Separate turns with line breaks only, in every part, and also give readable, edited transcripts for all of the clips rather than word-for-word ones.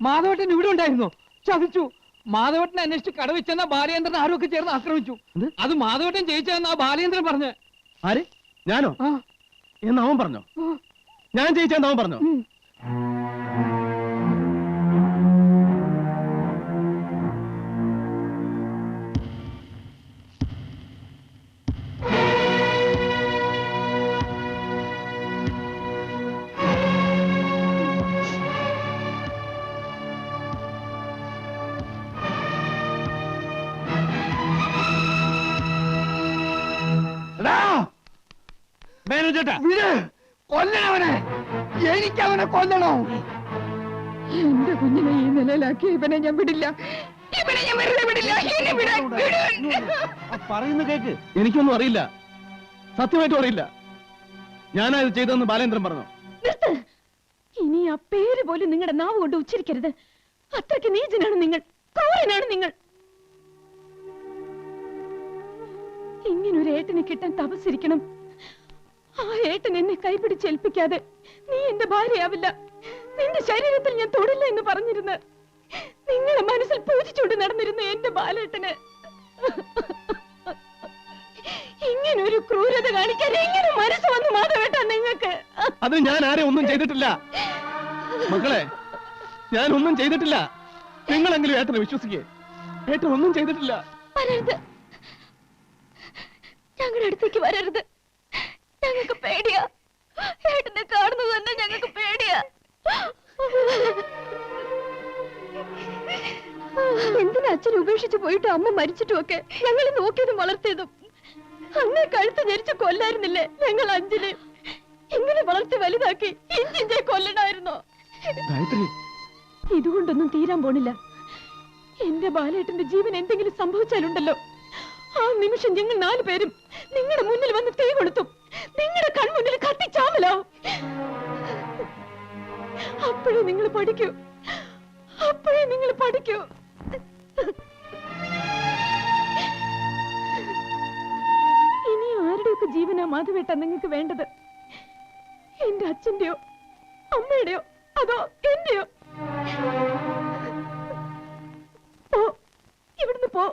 മാധവേട്ടൻ ഇവിടെ ഉണ്ടായിരുന്നു. ചതിച്ചു. മാധവേട്ടനെ അന്വേഷിച്ച് കടവിച്ചെന്ന ബാലചന്ദ്രൻ ആരൊക്കെ ചേർന്ന് ആക്രമിച്ചു. അത് മാധവേട്ടൻ ജയിച്ചതെന്ന് ആ ബാലചന്ദ്രൻ പറഞ്ഞു.
ആര്? ഞാനോ? എന്ന് അവൻ പറഞ്ഞോ? ഞാൻ ജയിച്ചെന്ന് അവൻ പറഞ്ഞോ?
കൊല്ലണവനെ, എനിക്കവനെ കൊല്ലണോ? എന്റെ കുഞ്ഞിനെ ഈ നിലയിലാക്കി ഇവനെ ഞാൻ വിടില്ല. ഇവനെ ഞാൻ വെറുതെ വിടില്ല.
പറയുന്ന കേക്ക്. എനിക്കൊന്നും അറിയില്ല, സത്യമായിട്ടും അറിയില്ല. ഞാനത് ചെയ്തെന്ന് ബാലേന്ദ്രൻ പറഞ്ഞു.
ഇനി ആ പേര് പോലും നിങ്ങളുടെ നാവ് കൊണ്ട് ഉച്ചരിക്കരുത്. അത്രയ്ക്ക് നീചനാണ് നിങ്ങൾ, ക്രൂരനാണ് നിങ്ങൾ. ഇങ്ങനൊരു ഏട്ടനെ കിട്ടാൻ തപസ്സിരിക്കണം. ആ ഏട്ടൻ എന്നെ കൈപിടിച്ചേൽപ്പിക്കാതെ നീ എന്റെ ഭാര്യയാവില്ല. നിന്റെ ശരീരത്തിൽ ഞാൻ തൊടില്ല എന്ന് പറഞ്ഞിരുന്ന് നിങ്ങളെ മനസ്സിൽ പൂജിച്ചുകൊണ്ട് നടന്നിരുന്ന എന്റെ ബാലേട്ടന് ഇങ്ങനൊരു ക്രൂരത കാണിക്കാൻ എങ്ങനെ മനസ്സ് വന്നു മാധവേട്ട നിങ്ങൾക്ക്?
അത് ഞാൻ ആരെ ഒന്നും ചെയ്തിട്ടില്ല മക്കളെ, ഞാൻ ഒന്നും ചെയ്തിട്ടില്ല. നിങ്ങളെങ്കിലും ഏട്ടനെ വിശ്വസിക്കേ. ഏട്ടൻ ഒന്നും ചെയ്തിട്ടില്ല.
വരരുത്, ഞങ്ങളുടെ അടുത്തേക്ക് വരരുത്. ഞങ്ങൾക്ക് പേടിയാ. ഏട്ടനെ കാണുന്നത് തന്നെ ഞങ്ങൾക്ക് പേടിയാ. എന്തിനാ അച്ഛൻ ഉപേക്ഷിച്ചു പോയിട്ട് അമ്മ മരിച്ചിട്ടുമൊക്കെ ഞങ്ങൾ നോക്കിയതും വളർത്തിയതും? അന്നേ കഴുത്ത് ഞെരിച്ച് കൊല്ലായിരുന്നില്ലേ ഞങ്ങൾ അഞ്ചിനെ? ഇങ്ങനെ വളർത്തി വലുതാക്കി ഇഞ്ചിഞ്ചെ കൊല്ലണമായിരുന്നോ? ഇതുകൊണ്ടൊന്നും തീരാൻ പോണില്ല. എന്റെ ബാലേട്ടന്റെ ജീവൻ എന്തെങ്കിലും സംഭവിച്ചാലുണ്ടല്ലോ, ആ നിമിഷം ഞങ്ങൾ 4 പേരും നിങ്ങളുടെ മുന്നിൽ വന്ന് തീ കൊളുത്തും. നിങ്ങളുടെ കൺമുന്നിൽ കത്തിച്ചാമലാവും. അപ്പോഴേ നിങ്ങൾ പഠിക്കൂ, അപ്പോഴേ നിങ്ങൾ പഠിക്കൂ. ഇനി ആരുടെയൊക്കെ ജീവനാ മാധവേട്ട നിങ്ങൾക്ക് വേണ്ടത്? എന്റെ അച്ഛന്റെയോ അമ്മയുടെയോ അതോ എന്റെയോ? പോ, ഇവിടുന്ന് പോ.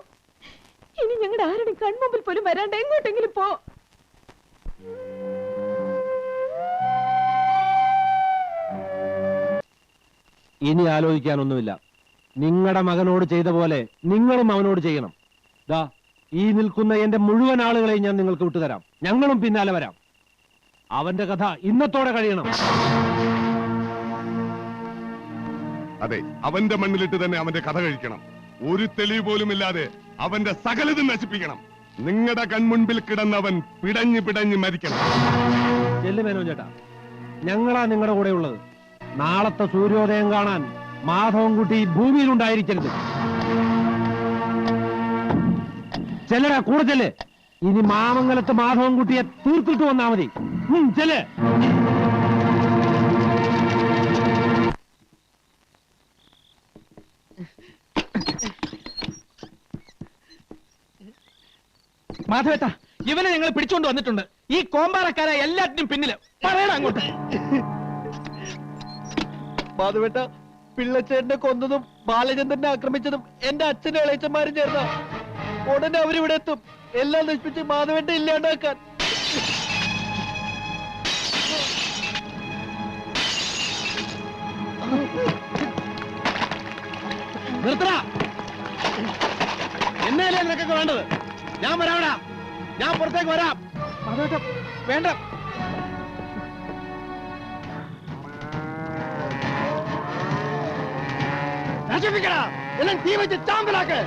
ഇനി ഞങ്ങളുടെ ആരുടെയും കൺമുമ്പിൽ പോലും വരാണ്ട് എങ്ങോട്ടെങ്കിലും പോ.
ഇനി ആലോചിക്കാനൊന്നുമില്ല. നിങ്ങളുടെ മകനോട് ചെയ്ത പോലെ നിങ്ങളും അവനോട് ചെയ്യണം. ദാ ഈ നിൽക്കുന്ന എന്റെ മുഴുവൻ ആളുകളെയും ഞാൻ നിങ്ങൾക്ക് വിട്ടുതരാം. ഞങ്ങളും പിന്നാലെ വരാം. അവന്റെ കഥ ഇന്നത്തോടെ കഴിയണം.
അതെ, അവന്റെ മണ്ണിലിട്ട് തന്നെ അവന്റെ കഥ കഴിക്കണം. ഒരു തെളിവ് പോലും ഇല്ലാതെ അവന്റെ സകലതും നശിപ്പിക്കണം. നിങ്ങളുടെ കൺമുൻപിൽ കിടന്നവൻ പിടഞ്ഞു പിടഞ്ഞു മരിക്കണം.
ചെല്ലുമേനോ ചേട്ടാ, ഞങ്ങളാ നിങ്ങളുടെ കൂടെ ഉള്ളത്. നാളത്തെ സൂര്യോദയം കാണാൻ മാധവൻകുട്ടി ഭൂമിയിലുണ്ടായിരിക്കരുത്. ചെല്ലടാ, കൂടെ ചെല്ല്. ഇനി മാമംഗലത്ത് മാധവൻകുട്ടിയെ തീർത്തിട്ട് വന്നാ മതി. ചെല്ല്.
മാധവേട്ട, ഇവനെ ഞങ്ങൾ പിടിച്ചുകൊണ്ട് വന്നിട്ടുണ്ട്. ഈ കോമ്പാറക്കാരെ എല്ലാറ്റിനും പിന്നില്. പറയണം അങ്ങോട്ട്.
മാധവേട്ട, പിള്ളച്ചേട്ടനെ കൊന്നതും ബാലചന്ദ്രനെ ആക്രമിച്ചതും എന്റെ അച്ഛനും ഇളയച്ചന്മാരും ചേർന്ന. ഉടനെ അവരിവിടെ എത്തും, എല്ലാം നശിപ്പിച്ച് മാധവേട്ട ഇല്ലാണ്ടാക്കാൻ. നിർത്തണ. എന്നല്ലേ നിനക്കൊക്കെ വേണ്ടത്? ഞാൻ വരാവിടാ, ഞാൻ പുറത്തേക്ക് വരാം.
മാധവേട്ട വേണ്ട.
നശിപ്പിക്കടാ, എല്ലാം തീ വെച്ച് ചാമ്പലാക്ക്.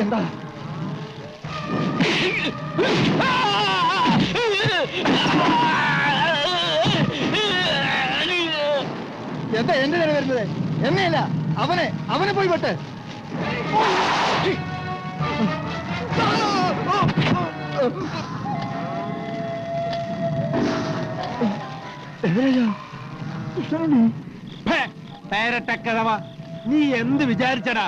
എന്താ എന്താ എന്റെ നേരെ വരുന്നത്? എന്നെയല്ല, അവനെ പോയി പെട്ട്.
പേരട്ടക്കഴവ, നീ എന്ത് വിചാരിച്ചടാ?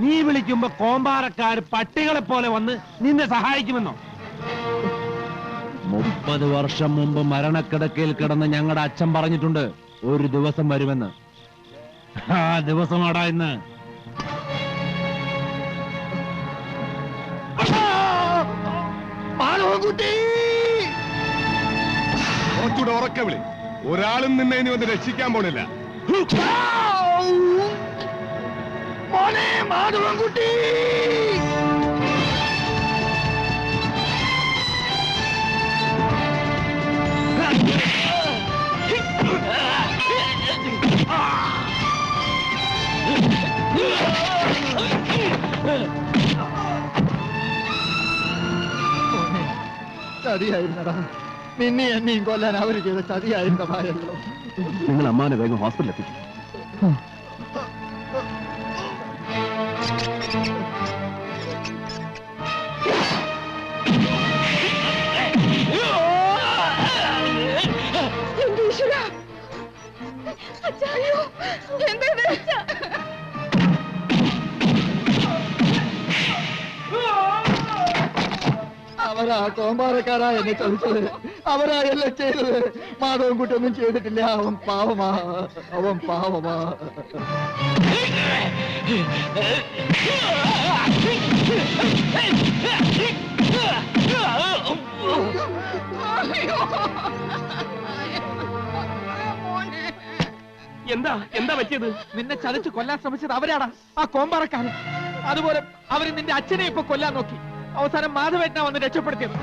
നീ വിളിക്കുമ്പോ കോമ്പാറക്കാർ പട്ടികളെ പോലെ വന്ന് നിന്നെ സഹായിക്കുമെന്നോ? 30 വർഷം മുമ്പ് മരണക്കിടക്കയിൽ കിടന്ന് ഞങ്ങളുടെ അച്ഛൻ പറഞ്ഞിട്ടുണ്ട് ഒരു ദിവസം വരുമെന്ന്. ആ ദിവസമാടാ ഇന്ന്.
കുറച്ചുകൂടെ ഉറക്കെ വിളി. ഒരാളും നിന്നെ ഇനി വന്ന് രക്ഷിക്കാൻ പോണില്ല.
മാധവൻകുട്ടി! ചതിയായിരുന്നടാ, നിന്നെ എന്നെയും കൊല്ലാൻ അവര് ചെയ്ത ചതിയായിരുന്നതായല്ലോ.
നിങ്ങൾ അമ്മാനെ വേഗം ഹോസ്പിറ്റലിൽ എത്തിക്കും. അവരാ കോമ്പാറക്കാരാ എന്നെ ചതിച്ചത്, അവരാ എല്ലാം ചെയ്തത്. മാധവൻകുട്ടി ഒന്നും ചെയ്തിട്ടില്ല. അവൻ പാവമാ.
എന്താ പറ്റിയത്? നിന്നെ ചതച്ച് കൊല്ലാൻ ശ്രമിച്ചത് അവരാടാ, ആ കോമ്പാറക്കാരൻ. അതുപോലെ അവര് നിന്റെ അച്ഛനെ ഇപ്പൊ കൊല്ലാൻ നോക്കി. അവസാനം മാധവേട്ടനാ വന്ന് രക്ഷപ്പെടുത്തിയത്.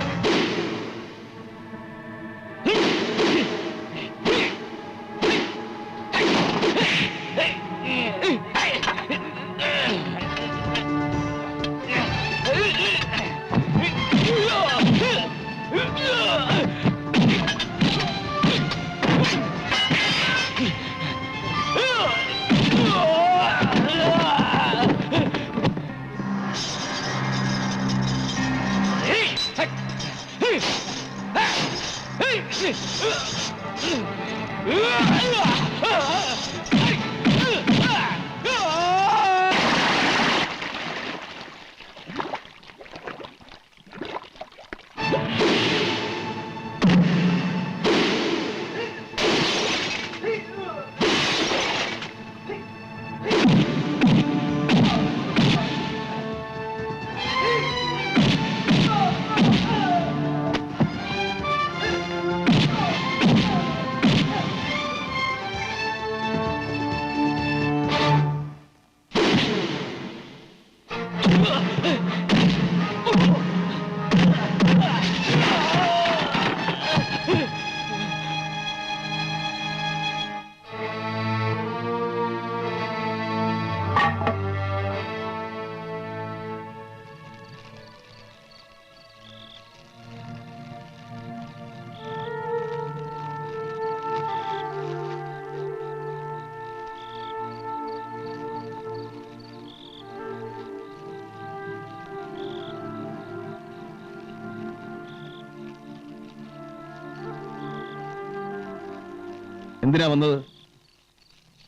എന്തിനാ വന്നത്?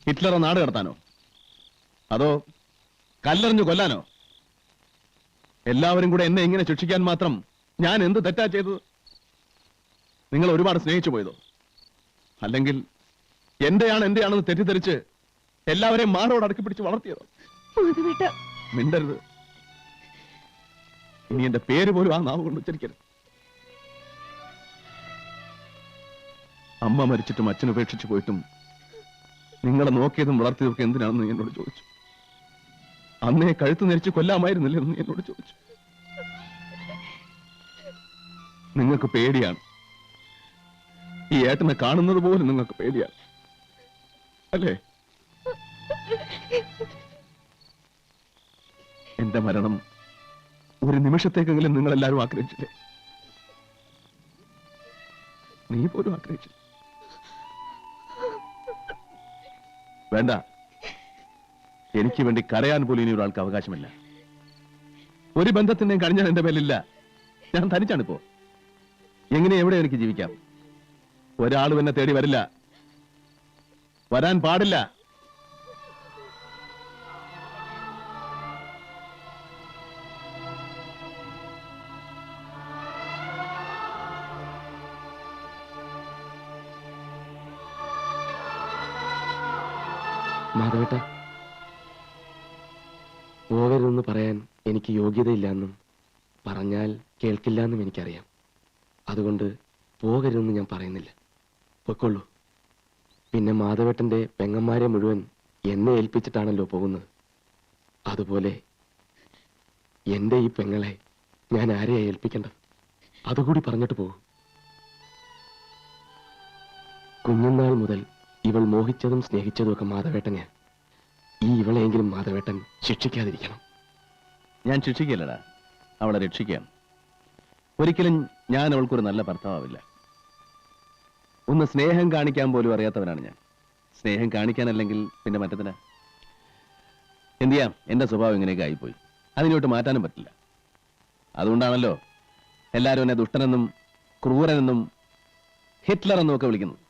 ഹിറ്റ്ലറെ നാട് കടത്താനോ? അതോ കല്ലെറിഞ്ഞു കൊല്ലാനോ? എല്ലാവരും കൂടെ എന്നെ ഇങ്ങനെ ശിക്ഷിക്കാൻ മാത്രം ഞാൻ എന്ത് തെറ്റാ ചെയ്തത്? നിങ്ങൾ ഒരുപാട് സ്നേഹിച്ചു പോയതോ? അല്ലെങ്കിൽ എന്റെയാണെന്ന് തെറ്റിദ്ധരിച്ച് എല്ലാവരെയും മാറോട് അടക്കി പിടിച്ച് വളർത്തിയതോ? മിണ്ടരുത്. ഇനി എന്റെ പേര് പോലും ആ നാവ് കൊണ്ട് ഉച്ചരിക്കരുത്. അമ്മ മരിച്ചിട്ടും അച്ഛൻ ഉപേക്ഷിച്ചു പോയിട്ടും നിങ്ങളെ നോക്കിയതും വളർത്തിയതൊക്കെ എന്തിനാണെന്ന് നീ എന്നോട് ചോദിച്ചു. അന്നേ കഴുത്ത് നെരിച്ച് കൊല്ലാമായിരുന്നില്ലേ എന്ന് നീ എന്നോട് ചോദിച്ചു. നിങ്ങൾക്ക് പേടിയാണ് ഈ ഏട്ടനെ കാണുന്നത് പോലും നിങ്ങൾക്ക് പേടിയാണ് അല്ലേ? എന്റെ മരണം ഒരു നിമിഷത്തേക്കെങ്കിലും നിങ്ങൾ എല്ലാവരും ആഗ്രഹിച്ചില്ലേ? നീ പോലും ആഗ്രഹിച്ചു. വേണ്ട, എനിക്ക് വേണ്ടി കരയാൻ പോലും ഇനി ഒരാൾക്ക് അവകാശമില്ല. ഒരു ബന്ധത്തിന്റെയും കഴിഞ്ഞാൽ എന്റെ മേലില്ല. ഞാൻ തനിച്ചാണിപ്പോ. എങ്ങനെ എവിടെ എനിക്ക് ജീവിക്കാം? ഒരാളും എന്നെ തേടി വരില്ല, വരാൻ പാടില്ല.
മാധവേട്ട, പോകരുതെന്ന് പറയാൻ എനിക്ക് യോഗ്യതയില്ലെന്നും പറഞ്ഞാൽ കേൾക്കില്ല എന്നും എനിക്കറിയാം. അതുകൊണ്ട് പോകരുതെന്ന് ഞാൻ പറയുന്നില്ല. പൊയ്ക്കൊള്ളൂ. പിന്നെ മാധവേട്ടന്റെ പെങ്ങന്മാരെ മുഴുവൻ എന്നെ ഏൽപ്പിച്ചിട്ടാണല്ലോ പോകുന്നത്. അതുപോലെ എന്റെ ഈ പെങ്ങളെ ഞാൻ ആരെയാ ഏൽപ്പിക്കേണ്ടത്? അതുകൂടി പറഞ്ഞിട്ട് പോകും. കുഞ്ഞുനാൾ മുതൽ ഇവൾ മോഹിച്ചതും സ്നേഹിച്ചതും ഒക്കെ മാധവേട്ടനെയാ. ഈ ഇവളെയെങ്കിലും മാധവേട്ടൻ ശിക്ഷിക്കാതിരിക്കണം.
ഞാൻ ശിക്ഷിക്കില്ലടാ, അവളെ രക്ഷിക്കാം. ഒരിക്കലും ഞാൻ അവൾക്കൊരു നല്ല ഭർത്താവില്ല. ഒന്ന് സ്നേഹം കാണിക്കാൻ പോലും അറിയാത്തവനാണ് ഞാൻ. സ്നേഹം കാണിക്കാനല്ലെങ്കിൽ പിന്നെ മറ്റത്തിനാ. എന്ത് ചെയ്യാം, എന്റെ സ്വഭാവം ഇങ്ങനെയൊക്കെ ആയിപ്പോയി. അതിനോട്ട് മാറ്റാനും പറ്റില്ല. അതുകൊണ്ടാണല്ലോ എല്ലാവരും എന്നെ ദുഷ്ടനെന്നും ക്രൂരനെന്നും ഹിറ്റ്ലർ എന്നും ഒക്കെ വിളിക്കുന്നത്.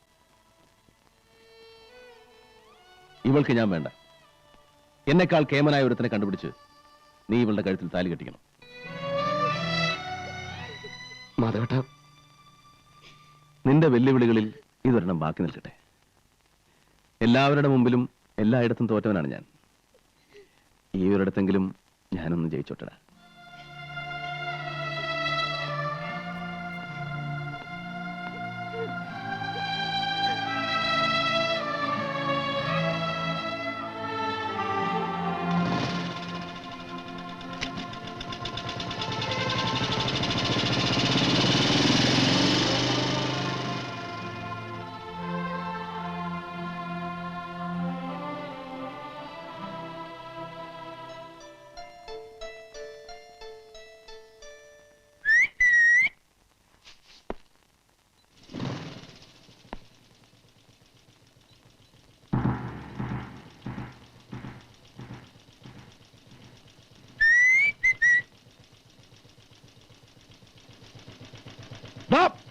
ഇവൾക്ക് ഞാൻ വേണ്ട. എന്നെക്കാൾ കേമനായ ഒരുത്തനെ കണ്ടുപിടിച്ച് നീ ഇവളുടെ കഴുത്തിൽ താലി കെട്ടിക്കണം.
മാധവേട്ട,
നിന്റെ വെല്ലുവിളികളിൽ ഇതൊരെണ്ണം ബാക്കി നിൽക്കട്ടെ. എല്ലാവരുടെ മുമ്പിലും എല്ലായിടത്തും തോറ്റവനാണ് ഞാൻ. ഈ ഒരിടത്തെങ്കിലും ഞാനൊന്ന് ജയിച്ചോട്ടടാ.
Stop!